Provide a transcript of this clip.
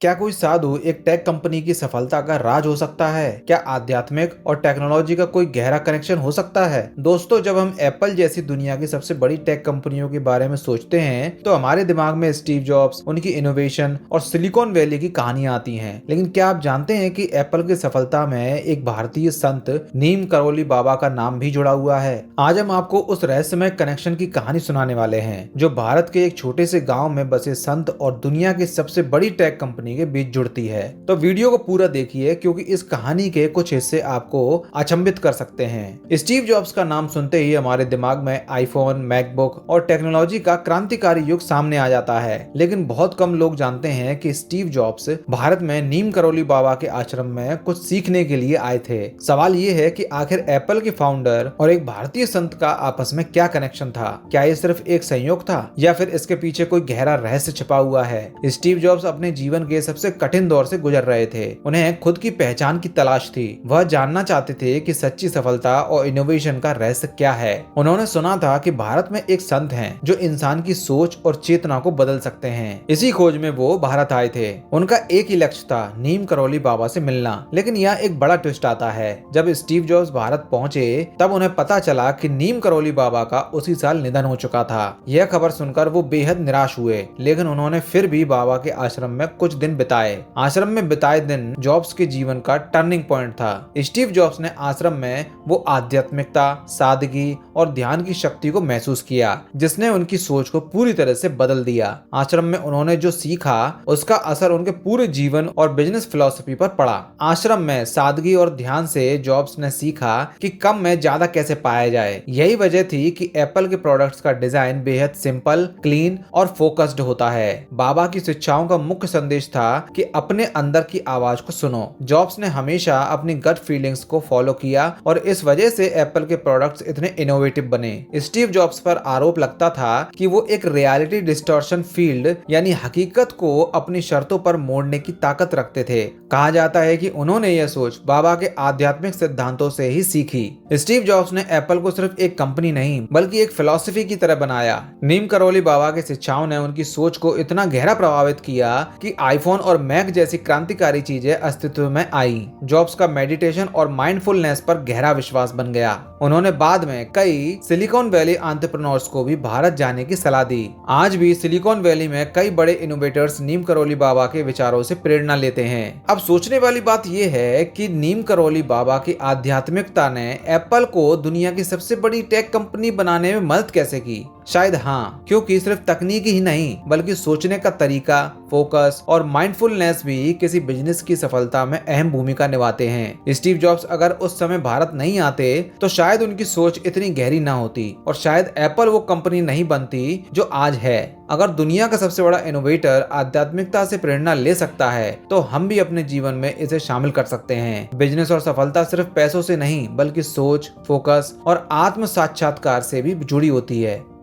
क्या कोई साधु एक टेक कंपनी की सफलता का राज हो सकता है? क्या आध्यात्मिक और टेक्नोलॉजी का कोई गहरा कनेक्शन हो सकता है? दोस्तों, जब हम एप्पल जैसी दुनिया की सबसे बड़ी टेक कंपनियों के बारे में सोचते हैं, तो हमारे दिमाग में स्टीव जॉब्स, उनकी इनोवेशन और सिलिकॉन वैली की कहानियां आती हैं। लेकिन क्या आप जानते हैं कि एप्पल की सफलता में एक भारतीय संत नीम करोली बाबा का नाम भी जुड़ा हुआ है? आज हम आपको उस रहस्यमय कनेक्शन की कहानी सुनाने वाले हैं, जो भारत के एक छोटे से गाँव में बसे संत और दुनिया की सबसे बड़ी टेक कंपनी के बीच जुड़ती है। तो वीडियो को पूरा देखिए, क्योंकि इस कहानी के कुछ हिस्से आपको अचंभित कर सकते हैं। स्टीव जॉब्स का नाम सुनते ही हमारे दिमाग में आईफोन, मैकबुक और टेक्नोलॉजी का क्रांतिकारी युग सामने आ जाता है। लेकिन बहुत कम लोग जानते हैं कि स्टीव जॉब्स भारत में नीम करोली बाबा के आश्रम में कुछ सीखने के लिए आए थे। सवाल ये है कि आखिर एप्पल के फाउंडर और एक भारतीय संत का आपस में क्या कनेक्शन था? क्या ये सिर्फ एक संयोग था, या फिर इसके पीछे कोई गहरा रहस्य छिपा हुआ है? स्टीव जॉब्स अपने जीवन के सबसे कठिन दौर से गुजर रहे थे। उन्हें खुद की पहचान की तलाश थी। वह जानना चाहते थे कि सच्ची सफलता और इनोवेशन का रहस्य क्या है। उन्होंने सुना था कि भारत में एक संत हैं जो इंसान की सोच और चेतना को बदल सकते हैं। इसी खोज में वो भारत आए थे। उनका एक ही लक्ष्य था, नीम करोली बाबा से मिलना। लेकिन यह एक बड़ा ट्विस्ट आता है। जब स्टीव जॉब्स भारत पहुंचे, तब उन्हें पता चला कि नीम करोली बाबा का उसी साल निधन हो चुका था। यह खबर सुनकर वो बेहद निराश हुए, लेकिन उन्होंने फिर भी बाबा के आश्रम में कुछ दिन बिताए। आश्रम में बिताए दिन जॉब्स के जीवन का टर्निंग पॉइंट था। स्टीव जॉब्स ने आश्रम में वो आध्यात्मिकता, सादगी और ध्यान की शक्ति को महसूस किया, जिसने उनकी सोच को पूरी तरह से बदल दिया। आश्रम में उन्होंने जो सीखा, उसका असर उनके पूरे जीवन और बिजनेस फिलॉसफी पर पड़ा। आश्रम में सादगी और ध्यान से जॉब्स ने सीखा कि कम में ज्यादा कैसे पाया जाए। यही वजह थी कि एप्पल के प्रोडक्ट्स का डिजाइन बेहद सिंपल, क्लीन और फोकस्ड होता है। बाबा की शिक्षाओं का मुख्य संदेश था कि अपने अंदर की आवाज को सुनो। जॉब्स ने हमेशा अपनी गट फीलिंग्स को फॉलो किया, और इस वजह से एप्पल के प्रोडक्ट्स इतने इनोवेटिव बने। स्टीव जॉब्स पर आरोप लगता था कि वो एक रियलिटी डिस्टॉर्शन फील्ड, यानी हकीकत को अपनी शर्तों पर मोड़ने की ताकत रखते थे। कहा जाता है कि उन्होंने यह सोच बाबा के आध्यात्मिक सिद्धांतों से ही सीखी। स्टीव जॉब्स ने एप्पल को सिर्फ एक कंपनी नहीं, बल्कि एक फिलॉसफी की तरह बनाया। नीम करोली बाबा की शिक्षाओं ने उनकी सोच को इतना गहरा प्रभावित किया कि आईफोन और मैक जैसी क्रांतिकारी चीजें अस्तित्व में आई। जॉब्स का मेडिटेशन और माइंडफुलनेस पर गहरा विश्वास बन गया। उन्होंने बाद में कई सिलिकॉन वैली एंटरप्रेन्योर्स को भी भारत जाने की सलाह दी। आज भी सिलिकॉन वैली में कई बड़े इनोवेटर्स नीम करोली बाबा के विचारों से प्रेरणा लेते हैं। अब सोचने वाली बात यह है कि नीम करोली बाबा की आध्यात्मिकता ने एप्पल को दुनिया की सबसे बड़ी टेक कंपनी बनाने में मदद कैसे की? शायद हाँ, क्योंकि सिर्फ तकनीक ही नहीं, बल्कि सोचने का तरीका, फोकस और माइंडफुलनेस भी किसी बिजनेस की सफलता में अहम भूमिका निभाते हैं। स्टीव जॉब्स अगर उस समय भारत नहीं आते, तो शायद उनकी सोच इतनी गहरी ना होती, और शायद एप्पल वो कंपनी नहीं बनती जो आज है। अगर दुनिया का सबसे बड़ा इनोवेटर आध्यात्मिकता से प्रेरणा ले सकता है, तो हम भी अपने जीवन में इसे शामिल कर सकते हैं। बिजनेस और सफलता सिर्फ पैसों से नहीं, बल्कि सोच, फोकस और आत्म साक्षात्कार से भी जुड़ी होती है।